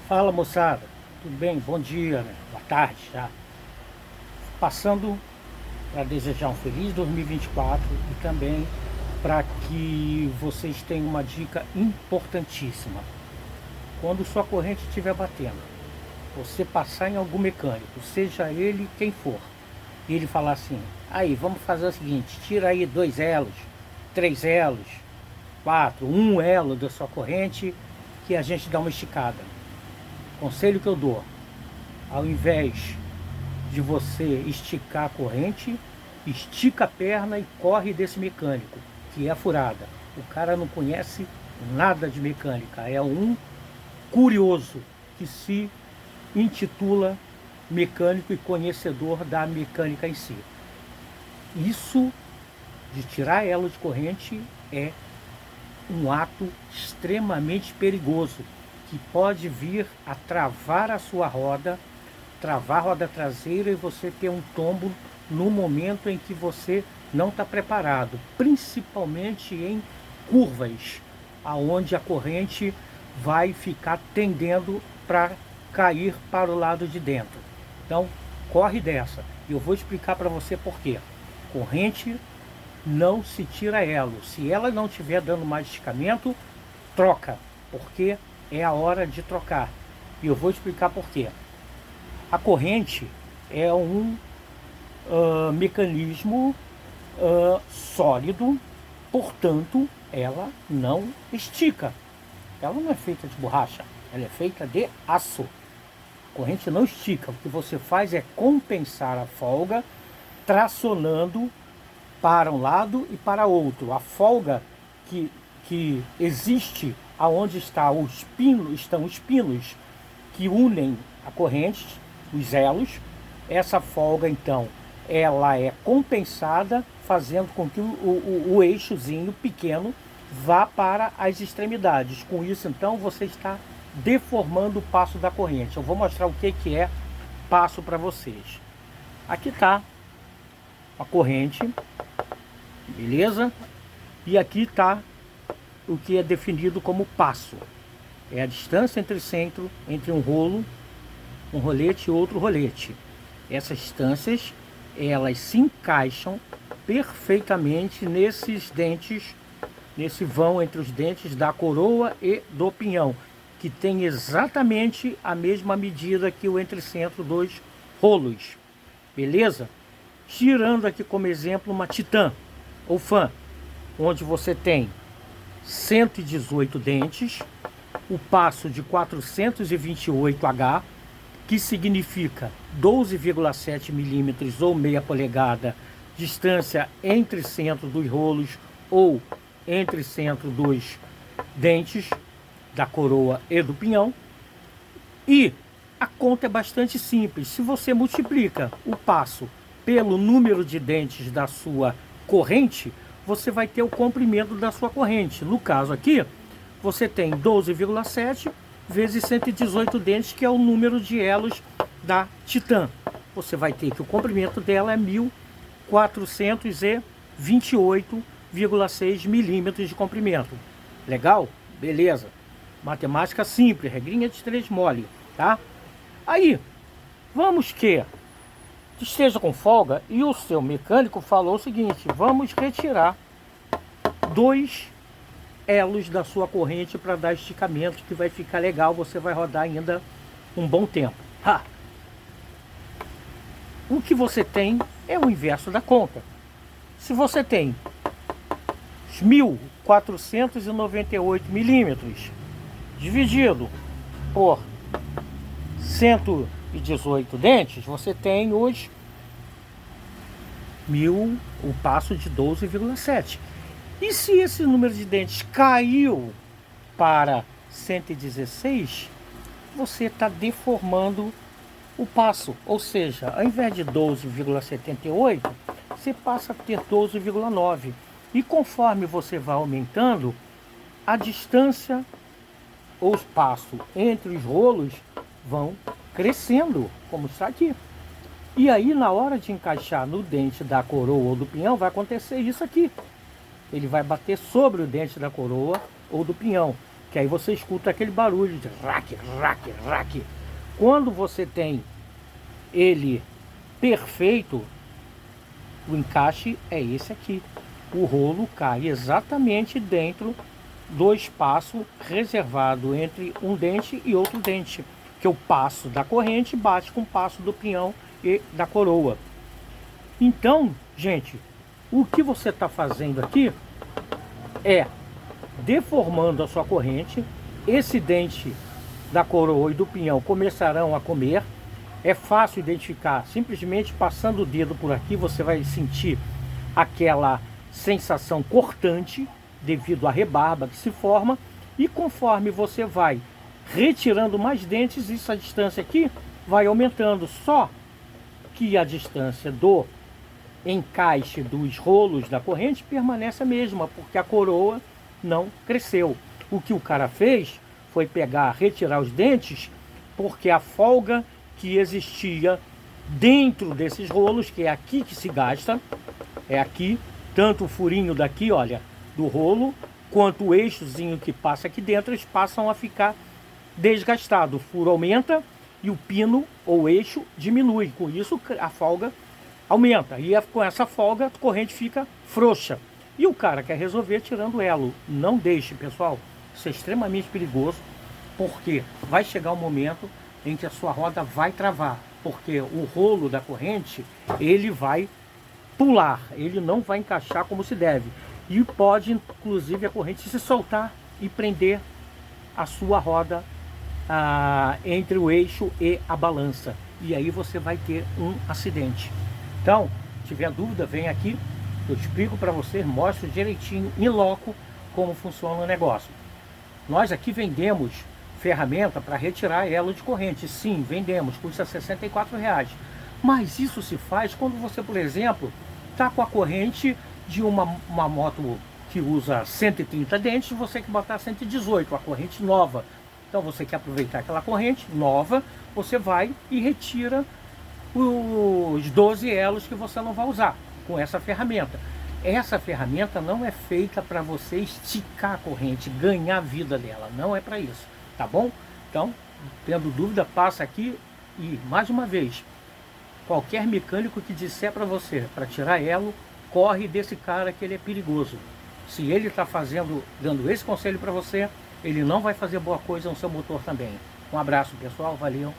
Fala moçada, tudo bem? Bom dia, né? Boa tarde já. Passando para desejar um feliz 2024 e também para que vocês tenham uma dica importantíssima. Quando sua corrente estiver batendo, você passar em algum mecânico, seja ele quem for, e ele falar assim: aí, vamos fazer o seguinte, tira aí 2 elos, 3 elos, 4, um elo da sua corrente, que a gente dá uma esticada. Conselho que eu dou: ao invés de você esticar a corrente, estica a perna e corre desse mecânico, que é a furada. O cara não conhece nada de mecânica, é um curioso que se intitula mecânico e conhecedor da mecânica em si. Isso de tirar elo de corrente é um ato extremamente perigoso, que pode vir a travar a sua roda, travar a roda traseira e você ter um tombo no momento em que você não está preparado, principalmente em curvas, aonde a corrente vai ficar tendendo para cair para o lado de dentro. Então, corre dessa. E eu vou explicar para você por quê. Corrente não se tira elo. Se ela não estiver dando mais esticamento, troca, porque é a hora de trocar. E eu vou explicar por quê. A corrente é um mecanismo sólido, portanto, ela não estica. Ela não é feita de borracha, ela é feita de aço. A corrente não estica. O que você faz é compensar a folga, tracionando para um lado e para outro. A folga que existe aonde estão os pinos que unem a corrente, os elos. Essa folga, então, ela é compensada, fazendo com que o eixozinho pequeno vá para as extremidades. Com isso, então, você está deformando o passo da corrente. Eu vou mostrar o que é passo para vocês. Aqui está a corrente, beleza? E aqui está o que é definido como passo. É a distância entre centro, entre um rolo, um rolete e outro rolete. Essas distâncias, elas se encaixam perfeitamente nesses dentes, nesse vão entre os dentes da coroa e do pinhão, que tem exatamente a mesma medida que o entrecentro dos rolos. Beleza? Tirando aqui como exemplo uma Titã ou Fan, onde você tem 118 dentes, o passo de 428H, que significa 12,7 milímetros ou meia polegada, distância entre centro dos rolos ou entre centro dos dentes da coroa e do pinhão. E a conta é bastante simples. Se você multiplica o passo pelo número de dentes da sua corrente, você vai ter o comprimento da sua corrente. No caso aqui, você tem 12,7 vezes 118 dentes, que é o número de elos da Titã. Você vai ter que o comprimento dela é 1428,6 milímetros de comprimento. Legal? Beleza. Matemática simples, regrinha de 3 mole, tá? Aí, vamos que esteja com folga e o seu mecânico falou o seguinte: vamos retirar 2 elos da sua corrente para dar esticamento, que vai ficar legal, você vai rodar ainda um bom tempo. O que você tem é o inverso da conta. Se você tem 1.498 milímetros dividido por 118 dentes, você tem os o passo de 12,7. E se esse número de dentes caiu para 116, você está deformando o passo. Ou seja, ao invés de 12,78, você passa a ter 12,9. E conforme você vai aumentando, a distância, os passos entre os rolos vão crescendo, como está aqui. E aí, na hora de encaixar no dente da coroa ou do pinhão, vai acontecer isso aqui. Ele vai bater sobre o dente da coroa ou do pinhão, que aí você escuta aquele barulho de raque, raque, raque. Quando você tem ele perfeito, o encaixe é esse aqui. O rolo cai exatamente dentro do espaço reservado entre um dente e outro dente, que o passo da corrente bate com o passo do pinhão e da coroa. Então, gente, o que você está fazendo aqui é deformando a sua corrente. Esse dente da coroa e do pinhão começarão a comer. É fácil identificar, simplesmente passando o dedo por aqui, você vai sentir aquela sensação cortante devido à rebarba que se forma, e conforme você vai retirando mais dentes, essa distância aqui vai aumentando, só que a distância do encaixe dos rolos da corrente permanece a mesma, porque a coroa não cresceu. O que o cara fez foi pegar, retirar os dentes, porque a folga que existia dentro desses rolos, que é aqui que se gasta, é aqui, tanto o furinho daqui, olha, do rolo, quanto o eixozinho que passa aqui dentro, eles passam a ficar desgastados. O furo aumenta e o pino ou eixo diminui. Com isso a folga aumenta. E com essa folga a corrente fica frouxa. E o cara quer resolver tirando o elo. Não deixe, pessoal. Isso é extremamente perigoso, porque vai chegar um momento em que a sua roda vai travar. Porque o rolo da corrente, ele vai pular. Ele não vai encaixar como se deve. E pode, inclusive, a corrente se soltar e prender a sua roda entre o eixo e a balança. E aí você vai ter um acidente. Então, se tiver dúvida, vem aqui. Eu explico para você, mostro direitinho, in loco, como funciona o negócio. Nós aqui vendemos ferramenta para retirar elo de corrente. Sim, vendemos, custa R$ 64,00. Mas isso se faz quando você, por exemplo, está com a corrente de uma moto que usa 130 dentes, você quer botar 118, a corrente nova. Então você quer aproveitar aquela corrente nova, você vai e retira os 12 elos que você não vai usar com essa ferramenta. Essa ferramenta não é feita para você esticar a corrente, ganhar a vida dela, não é para isso, tá bom? Então, tendo dúvida, passa aqui e, mais uma vez, qualquer mecânico que disser para você, para tirar elo, corre desse cara, que ele é perigoso. Se ele está dando esse conselho para você, ele não vai fazer boa coisa no seu motor também. Um abraço, pessoal, valeu.